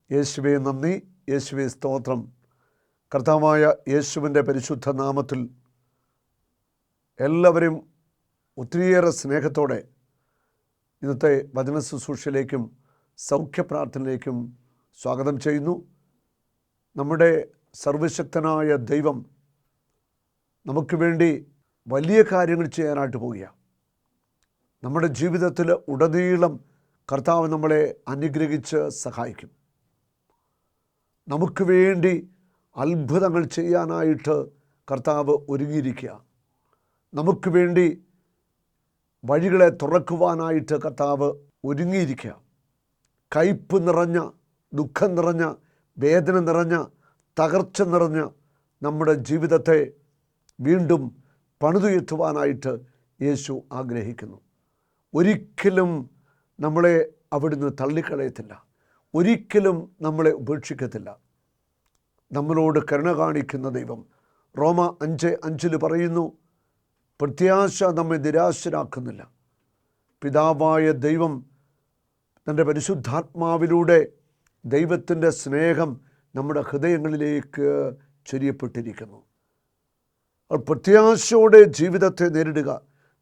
യേശുവേ നന്ദി, യേശുവേ സ്തോത്രം. കർത്താവായ യേശുവിൻ്റെ പരിശുദ്ധ നാമത്തിൽ എല്ലാവരും ഒത്തിരിയേറെ സ്നേഹത്തോടെ ഇന്നത്തെ വചന ശുശ്രൂഷയിലേക്കും സൗഖ്യപ്രാർത്ഥനയിലേക്കും സ്വാഗതം ചെയ്യുന്നു. നമ്മുടെ സർവശക്തനായ ദൈവം നമുക്ക് വേണ്ടി വലിയ കാര്യങ്ങൾ ചെയ്യാനായിട്ട് പോവുകയാണ്. നമ്മുടെ ജീവിതത്തിൽ ഉടനീളം കർത്താവ് നമ്മളെ അനുഗ്രഹിച്ച് സഹായിക്കും. നമുക്ക് വേണ്ടി അത്ഭുതങ്ങൾ ചെയ്യാനായിട്ട് കർത്താവ് ഒരുങ്ങിയിരിക്കുക. നമുക്ക് വേണ്ടി വഴികളെ തുറക്കുവാനായിട്ട് കർത്താവ് ഒരുങ്ങിയിരിക്കുക. കയ്പ് നിറഞ്ഞ, ദുഃഖം നിറഞ്ഞ, വേദന നിറഞ്ഞ, തകർച്ച നിറഞ്ഞ നമ്മുടെ ജീവിതത്തെ വീണ്ടും പണിതുയർത്തുവാനായിട്ട് യേശു ആഗ്രഹിക്കുന്നു. ഒരിക്കലും നമ്മളെ അവിടുന്ന് തള്ളിക്കളയത്തില്ല. ഒരിക്കലും നമ്മളെ ഉപേക്ഷിക്കത്തില്ല. നമ്മളോട് കരുണ കാണിക്കുന്ന ദൈവം. റോമ 5:5 പറയുന്നു, പ്രത്യാശ നമ്മെ നിരാശരാക്കുന്നില്ല. പിതാവായ ദൈവം തൻ്റെ പരിശുദ്ധാത്മാവിലൂടെ ദൈവത്തിൻ്റെ സ്നേഹം നമ്മുടെ ഹൃദയങ്ങളിലേക്ക് ചൊരിയപ്പെട്ടിരിക്കുന്നു. പ്രത്യാശയോടെ ജീവിതത്തെ നേരിടുക.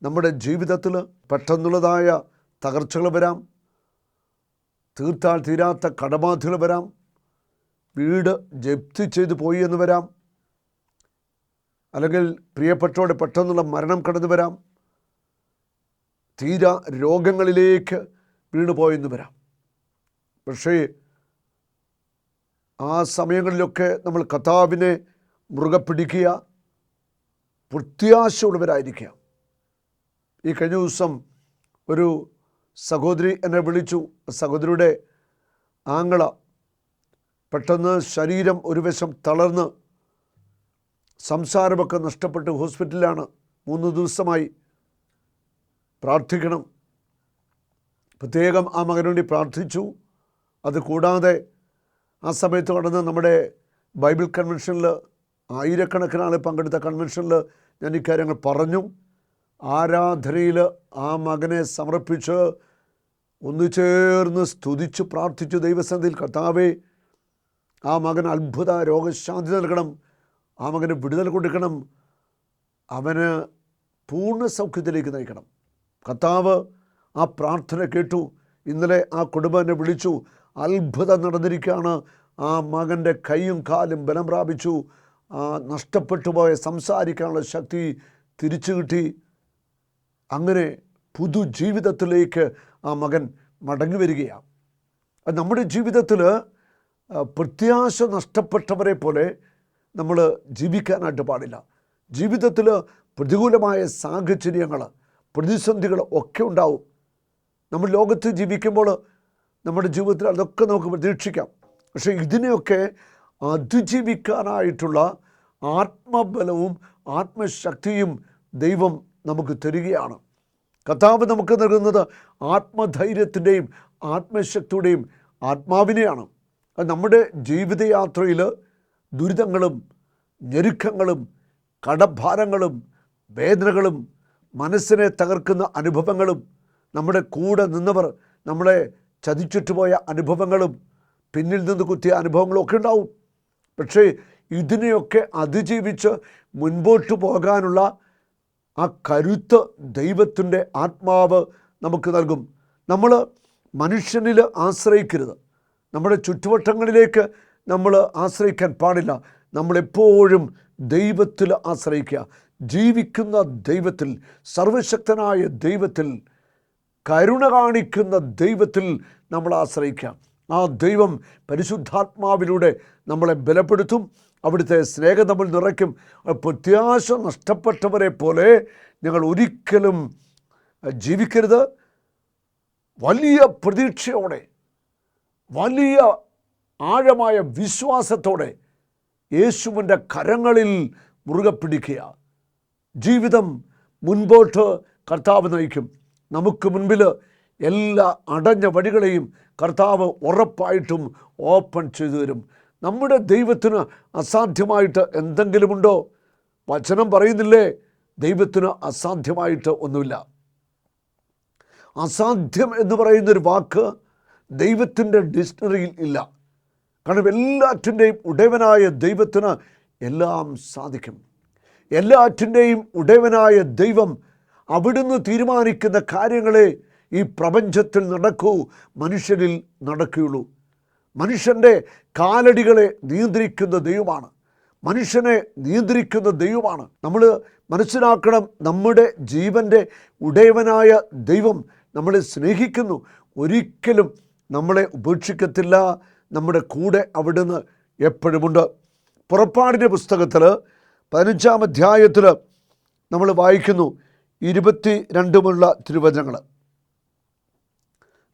നമ്മുടെ ജീവിതത്തിൽ പെട്ടെന്നുള്ളതായ തകർച്ചകൾ വരാം, തീർത്താൽ തീരാത്ത കടബാധ്യതകൾ വരാം, വീട് ജപ്തി ചെയ്തു പോയി എന്ന് വരാം, അല്ലെങ്കിൽ പ്രിയപ്പെട്ടവരുടെ പെട്ടെന്നുള്ള മരണം കടന്നു വരാം, തീരാ രോഗങ്ങളിലേക്ക് വീണുപോയെന്ന് വരാം. പക്ഷേ ആ സമയങ്ങളിലൊക്കെ നമ്മൾ കർത്താവിനെ മുറുകെ പിടിക്കുക, പ്രത്യാശയുള്ളവരായിരിക്കുക. ഈ കഴിഞ്ഞ ദിവസം ഒരു സഹോദരി എന്നെ വിളിച്ചു. സഹോദരിയുടെ ആങ്ങള പെട്ടെന്ന് ശരീരം ഒരു വശം തളർന്ന് സംസാരമൊക്കെ നഷ്ടപ്പെട്ട് ഹോസ്പിറ്റലിലാണ്. 3 ദിവസമായി. പ്രാർത്ഥിക്കണം. പ്രത്യേകം ആ മകന് വേണ്ടി പ്രാർത്ഥിച്ചു. അതുകൂടാതെ ആ സമയത്ത് കടന്ന് നമ്മുടെ ബൈബിൾ കൺവെൻഷനിൽ ആയിരക്കണക്കിന് ആൾ പങ്കെടുത്ത കൺവെൻഷനിൽ ഞാൻ ഇക്കാര്യങ്ങൾ പറഞ്ഞു. ആരാധനയിൽ ആ മകനെ സമർപ്പിച്ച് ഒന്നു ചേർന്ന് സ്തുതിച്ച് പ്രാർത്ഥിച്ചു ദൈവസന്നിധിയിൽ. കർത്താവേ, ആ മകൻ അത്ഭുത രോഗശാന്തി നൽകണം, ആ മകന് വിടുതൽ കൊടുക്കണം, അവന് പൂർണ്ണ സൗഖ്യത്തിലേക്ക് നയിക്കണം. കർത്താവ് ആ പ്രാർത്ഥന കേട്ടു. ഇന്നലെ ആ കുടുംബം എന്നെ വിളിച്ചു. അത്ഭുതം നടന്നിരിക്കുകയാണ്. ആ മകൻ്റെ കൈയും കാലും ബലം പ്രാപിച്ചു. നഷ്ടപ്പെട്ടു പോയ സംസാരിക്കാനുള്ള ശക്തി തിരിച്ചു കിട്ടി. അങ്ങനെ പുതുജീവിതത്തിലേക്ക് ആ മകൻ മടങ്ങി വരികയാണ്. നമ്മുടെ ജീവിതത്തിൽ പ്രത്യാശ നഷ്ടപ്പെട്ടവരെ പോലെ നമ്മൾ ജീവിക്കാനായിട്ട് പാടില്ല. ജീവിതത്തിൽ പ്രതികൂലമായ സാഹചര്യങ്ങൾ, പ്രതിസന്ധികൾ ഒക്കെ ഉണ്ടാവും. നമ്മൾ ലോകത്ത് ജീവിക്കുമ്പോൾ നമ്മുടെ ജീവിതത്തിൽ അതൊക്കെ നമുക്ക് പ്രതീക്ഷിക്കാം. പക്ഷേ ഇതിനെയൊക്കെ അതിജീവിക്കാനായിട്ടുള്ള ആത്മബലവും ആത്മശക്തിയും ദൈവം നമുക്ക് തരികയാണ്. കർത്താവ് നമുക്ക് നൽകുന്നത് ആത്മധൈര്യത്തിൻ്റെയും ആത്മശക്തിയുടെയും ആത്മാവിനെയാണ്. നമ്മുടെ ജീവിതയാത്രയിൽ ദുരിതങ്ങളും ഞെരുക്കങ്ങളും കടഭാരങ്ങളും വേദനകളും മനസ്സിനെ തകർക്കുന്ന അനുഭവങ്ങളും നമ്മുടെ കൂടെ നിന്നവർ നമ്മളെ ചതിച്ചിട്ടുപോയ അനുഭവങ്ങളും പിന്നിൽ നിന്ന് കുത്തിയ അനുഭവങ്ങളും ഒക്കെ ഉണ്ടാവും. പക്ഷേ ഇതിനെയൊക്കെ അതിജീവിച്ച് മുൻപോട്ട് പോകാനുള്ള ആ കരുത്ത് ദൈവത്തിൻ്റെ ആത്മാവ് നമുക്ക് നൽകും. നമ്മൾ മനുഷ്യനിൽ ആശ്രയിക്കരുത്. നമ്മുടെ ചുറ്റുവട്ടങ്ങളിലേക്ക് നമ്മൾ ആശ്രയിക്കാൻ പാടില്ല. നമ്മളെപ്പോഴും ദൈവത്തിൽ ആശ്രയിക്കുക. ജീവിക്കുന്ന ദൈവത്തിൽ, സർവശക്തനായ ദൈവത്തിൽ, കരുണ കാണിക്കുന്ന ദൈവത്തിൽ നമ്മൾ ആശ്രയിക്കുക. ആ ദൈവം പരിശുദ്ധാത്മാവിലൂടെ നമ്മളെ ബലപ്പെടുത്തും. അവിടുത്തെ സ്നേഹം നമ്മൾ നിറയ്ക്കും. പ്രത്യാശ നഷ്ടപ്പെട്ടവരെ പോലെ ഞങ്ങൾ ഒരിക്കലും ജീവിക്കരുത്. വലിയ പ്രതീക്ഷയോടെ, വലിയ ആഴമായ വിശ്വാസത്തോടെ യേശുവിൻ്റെ കരങ്ങളിൽ മുറുകെ പിടിക്കുക. ജീവിതം മുൻപോട്ട് കർത്താവ് നയിക്കും. നമുക്ക് മുൻപിൽ എല്ലാ അടഞ്ഞ വഴികളെയും കർത്താവ് ഉറപ്പായിട്ടും ഓപ്പൺ ചെയ്തു തരും. നമ്മുടെ ദൈവത്തിന് അസാധ്യമായിട്ട് എന്തെങ്കിലുമുണ്ടോ? വചനം പറയുന്നില്ലേ, ദൈവത്തിന് അസാധ്യമായിട്ട് ഒന്നുമില്ല. അസാധ്യം എന്ന് പറയുന്നൊരു വാക്ക് ദൈവത്തിൻ്റെ ഡിക്ഷണറിയിൽ ഇല്ല. കാരണം എല്ലാറ്റിൻ്റെയും ഉടയവനായ ദൈവത്തിന് എല്ലാം സാധിക്കും. എല്ലാറ്റിൻ്റെയും ഉടയവനായ ദൈവം അവിടുന്ന് തീരുമാനിക്കുന്ന കാര്യങ്ങളെ ഈ പ്രപഞ്ചത്തിൽ നടക്കൂ, മനുഷ്യരിൽ നടക്കുകയുള്ളൂ. മനുഷ്യൻ്റെ കാലടികളെ നിയന്ത്രിക്കുന്ന ദൈവമാണ്, മനുഷ്യനെ നിയന്ത്രിക്കുന്ന ദൈവമാണ്. നമ്മൾ മനസ്സിലാക്കണം, നമ്മുടെ ജീവൻ്റെ ഉടയവനായ ദൈവം നമ്മളെ സ്നേഹിക്കുന്നു, ഒരിക്കലും നമ്മളെ ഉപേക്ഷിക്കത്തില്ല. നമ്മുടെ കൂടെ അവിടുന്ന് എപ്പോഴുമുണ്ട്. പുറപ്പാടിൻ്റെ പുസ്തകത്തിൽ 15-ാം അധ്യായത്തിൽ നമ്മൾ വായിക്കുന്നു 22 തിരുവചനങ്ങൾ.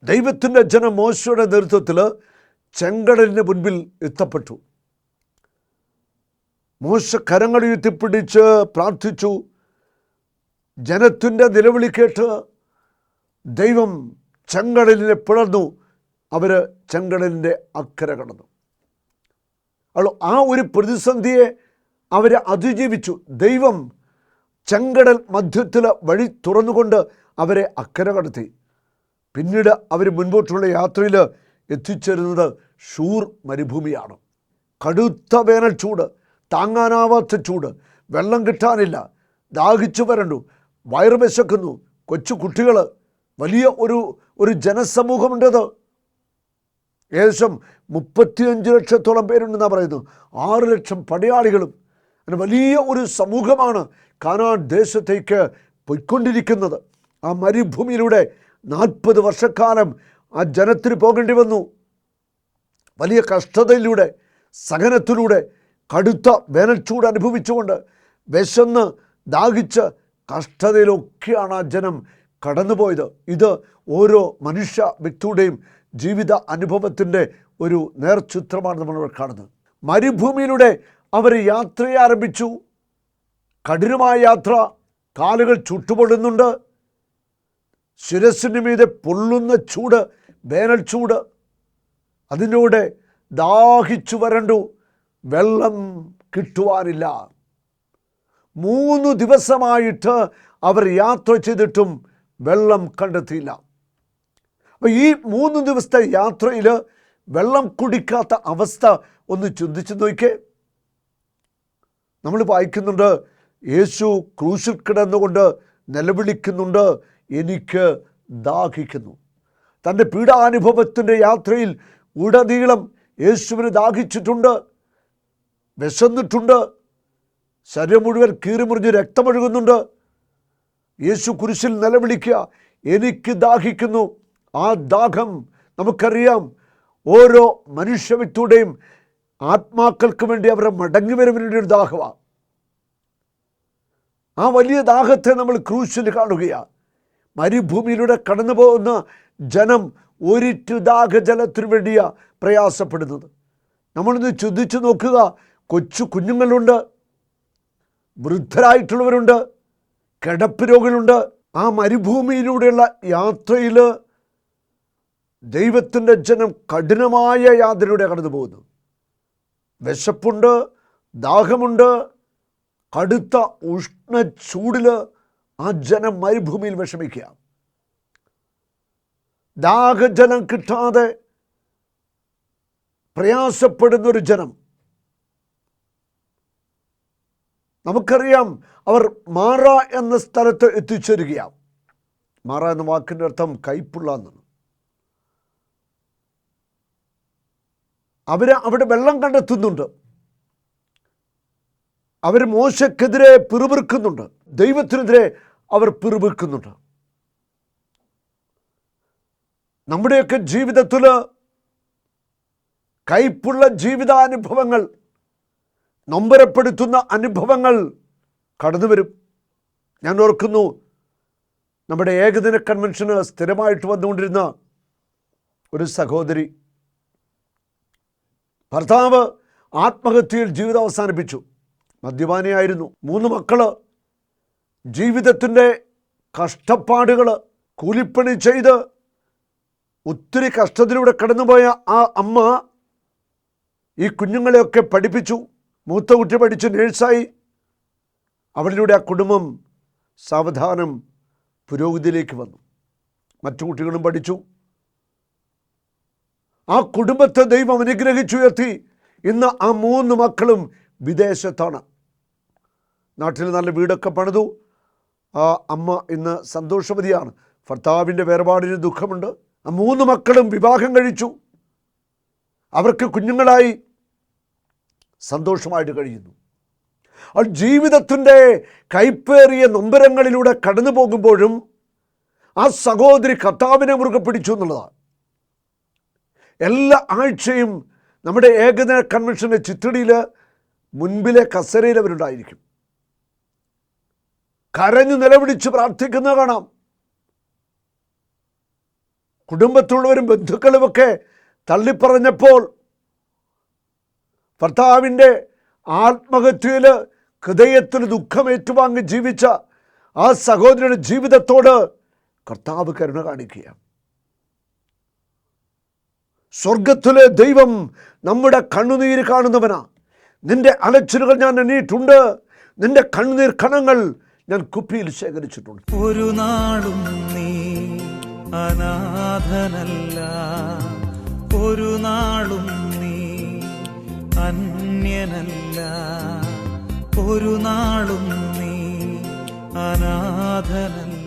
ദൈവത്തിൻ്റെ ജനം മോശയുടെ നേതൃത്വത്തിൽ ചെങ്കടലിന് മുൻപിൽ എത്തപ്പെട്ടു. മോശ കരങ്ങളുയർത്തിപ്പിടിച്ച് പ്രാർത്ഥിച്ചു. ജനത്തിൻ്റെ നിലവിളി കേട്ട് ദൈവം ചെങ്കടലിനെ പിളർന്നു. അവർ ചെങ്കടലിൻ്റെ അക്കരെ കടന്നു. ആ ഒരു പ്രതിസന്ധിയെ അവർ അതിജീവിച്ചു. ദൈവം ചെങ്കടൽ മധ്യത്തിൽ വഴി തുറന്നുകൊണ്ട് അവരെ അക്കരെ കടത്തി. പിന്നീട് അവർ മുൻപോട്ടുള്ള യാത്രയിൽ എത്തിച്ചേരുന്നത് ഷൂർ മരുഭൂമിയാണ്. കടുത്ത വേനൽ ചൂട്, താങ്ങാനാവാത്ത ചൂട്, വെള്ളം കിട്ടാനില്ല, ദാഹിച്ചു വരണ്ടു, വയറ് വിശക്കുന്നു, കൊച്ചു കുട്ടികൾ, വലിയ ഒരു ജനസമൂഹമുണ്ടത്. ഏകദേശം 35 ലക്ഷത്തോളം പേരുണ്ടെന്നാണ് പറയുന്നത്. 6 ലക്ഷം പടയാളികളും. അങ്ങനെ വലിയ ഒരു സമൂഹമാണ് കാനാൻ ദേശത്തേക്ക് പോയിക്കൊണ്ടിരിക്കുന്നത്. ആ മരുഭൂമിയിലൂടെ 40 വർഷക്കാലം ആ ജനത്തിന് പോകേണ്ടി വന്നു. വലിയ കഷ്ടതയിലൂടെ, സഹനത്തിലൂടെ, കടുത്ത വേനൽച്ചൂട് അനുഭവിച്ചുകൊണ്ട്, വിശന്ന് ദാഹിച്ച് കഷ്ടതയിലൊക്കെയാണ് ആ ജനം കടന്നുപോയത്. ഇത് ഓരോ മനുഷ്യ വ്യക്തിയുടെയും ജീവിത അനുഭവത്തിൻ്റെ ഒരു നേർചിത്രമാണ് നമ്മൾ കാണുന്നത്. മരുഭൂമിയിലൂടെ അവർ യാത്രയെ ആരംഭിച്ചു. കഠിനമായ യാത്ര, കാലുകൾ ചുട്ടുപൊള്ളുന്നുണ്ട്, ശിരസിന് മീതെ പൊള്ളുന്ന ചൂട്, വേനൽ ചൂട്. അതിലൂടെ ദാഹിച്ചു വരണ്ടു, വെള്ളം കിട്ടുവാനില്ല. 3 ദിവസമായിട്ട് അവർ യാത്ര ചെയ്തിട്ടും വെള്ളം കണ്ടെത്തിയില്ല. അപ്പോൾ ഈ 3 ദിവസത്തെ യാത്രയിൽ വെള്ളം കുടിക്കാത്ത അവസ്ഥ ഒന്ന് ചിന്തിച്ചു നോക്കിയേ. നമ്മൾ വായിക്കുന്നുണ്ട്, യേശു ക്രൂശിൽ കിടന്നുകൊണ്ട് നിലവിളിക്കുന്നുണ്ട്, എനിക്ക് ദാഹിക്കുന്നു. തൻ്റെ പീഡാനുഭവത്തിൻ്റെ യാത്രയിൽ ഉടനീളം യേശുവിന് ദാഹിച്ചിട്ടുണ്ട്, വിശന്നിട്ടുണ്ട്, ശരീരം മുഴുവൻ കീറിമുറിഞ്ഞ് രക്തമൊഴുകുന്നുണ്ട്. യേശു കുരിശിൽ നിലവിളിക്കുക, എനിക്ക് ദാഹിക്കുന്നു. ആ ദാഹം നമുക്കറിയാം, ഓരോ മനുഷ്യ വ്യക്തിയുടെയും ആത്മാക്കൾക്ക് വേണ്ടി അവരെ മടങ്ങി വരുന്നതിൻ്റെ ഒരു ദാഹമാണ്. ആ വലിയ ദാഹത്തെ നമ്മൾ ക്രൂശിൽ കാണുകയാണ്. മരുഭൂമിയിലൂടെ കടന്നു പോകുന്ന ജനം ഒരിറ്റു ദാഹജലത്തിനു വേണ്ടിയാണ് പ്രയാസപ്പെടുന്നത്. നമ്മളൊന്ന് ചിന്തിച്ചു നോക്കുക. കൊച്ചു കുഞ്ഞുങ്ങളുണ്ട്, വൃദ്ധരായിട്ടുള്ളവരുണ്ട്, കിടപ്പ് രോഗികളുണ്ട്. ആ മരുഭൂമിയിലൂടെയുള്ള യാത്രയിൽ ദൈവത്തിൻ്റെ ജനം കഠിനമായ യാത്രയിലൂടെ കടന്നു പോകുന്നു. വിശപ്പുണ്ട്, ദാഹമുണ്ട്, കടുത്ത ഉഷ്ണ ചൂടിൽ ആ ജനം മരുഭൂമിയിൽ വിഷമിക്കുക. ദാഹജലം കിട്ടാതെ പ്രയാസപ്പെടുന്നൊരു ജനം. നമുക്കറിയാം, അവർ മാറ എന്ന സ്ഥലത്ത് എത്തിച്ചേരുകയാണ്. മാറ എന്ന വാക്കിൻ്റെ അർത്ഥം കയ്പുള്ള എന്നാണ്. അവർ അവിടെ വെള്ളം കണ്ടെത്തുന്നുണ്ട്. അവർ മോശക്കെതിരെ പിറുപിറുക്കുന്നുണ്ട്, ദൈവത്തിനെതിരെ അവർ പിറുപിറുക്കുന്നുണ്ട്. നമ്മുടെയൊക്കെ ജീവിതത്തിൽ കയ്പുള്ള ജീവിതാനുഭവങ്ങൾ, നൊമ്പരപ്പെടുത്തുന്ന അനുഭവങ്ങൾ കടന്നു വരും. ഞാൻ ഓർക്കുന്നു, നമ്മുടെ ഏകദിന കൺവെൻഷന് സ്ഥിരമായിട്ട് വന്നുകൊണ്ടിരുന്ന ഒരു സഹോദരി, ഭർത്താവ് ആത്മഹത്യയിൽ ജീവിതം അവസാനിപ്പിച്ചു. മദ്യപാനിയായിരുന്നു, 3 മക്കള്, ജീവിതത്തിൻ്റെ കഷ്ടപ്പാടുകൾ, കൂലിപ്പണി ചെയ്ത് ഒത്തിരി കഷ്ടത്തിലൂടെ കടന്നുപോയ ആ അമ്മ ഈ കുഞ്ഞുങ്ങളെയൊക്കെ പഠിപ്പിച്ചു. മൂത്ത കുട്ടി പഠിച്ച് നേഴ്സായി. അവളിലൂടെ ആ കുടുംബം സാവധാനം പുരോഗതിയിലേക്ക് വന്നു. മറ്റു കുട്ടികളും പഠിച്ചു. ആ കുടുംബത്തെ ദൈവം അനുഗ്രഹിച്ചുയർത്തി. ഇന്ന് ആ 3 മക്കളും വിദേശത്താണ്. നാട്ടിൽ നല്ല വീടൊക്കെ പണിതു. ആ അമ്മ ഇന്ന് സന്തോഷവതിയാണ്. ഭർത്താവിൻ്റെ വേർപാടിന് ദുഃഖമുണ്ട്. ആ 3 മക്കളും വിവാഹം കഴിച്ചു. അവർക്ക് കുഞ്ഞുങ്ങളായി സന്തോഷമായിട്ട് കഴിയുന്നു. ആ ജീവിതത്തിൻ്റെ കൈപ്പേറിയ നൊമ്പരങ്ങളിലൂടെ കടന്നു പോകുമ്പോഴും ആ സഹോദരി കർത്താവിനെ മുറുകെ പിടിച്ചു എന്നുള്ളതാണ്. എല്ലാ ആഴ്ചയും നമ്മുടെ ഏകദിന കൺവെൻഷൻ്റെ ചിറ്റടിയിൽ മുൻപിലെ കസേരയിൽ അവരുണ്ടായിരിക്കും. കരഞ്ഞു നിലവിളിച്ച് പ്രാർത്ഥിക്കുന്നത് കാണാം. കുടുംബത്തുള്ളവരും ബന്ധുക്കളുമൊക്കെ തള്ളിപ്പറഞ്ഞപ്പോൾ ഭർത്താവിൻ്റെ ആത്മഹത്യയിൽ ഹൃദയത്തിൽ ദുഃഖം ഏറ്റുവാങ്ങി ജീവിച്ച ആ സഹോദരിയുടെ ജീവിതത്തോട് കർത്താവ് കരുണ കാണിക്കുകയാണ്. സ്വർഗത്തിലെ ദൈവം നമ്മുടെ കണ്ണുനീര് കാണുന്നവനാ. നിന്റെ അലച്ചിലുകൾ ഞാൻ എണ്ണിയിട്ടുണ്ട്, നിന്റെ കണ്ണുനീർ കണങ്ങൾ ഞാൻ കുപ്പിയിൽ ശേഖരിച്ചിട്ടുണ്ട്. ഒരു നാളും നീ അനാഥനല്ല, ഒരു നാളും നീ അന്യനല്ല, ഒരു നാളും നീ അനാഥനല്ല.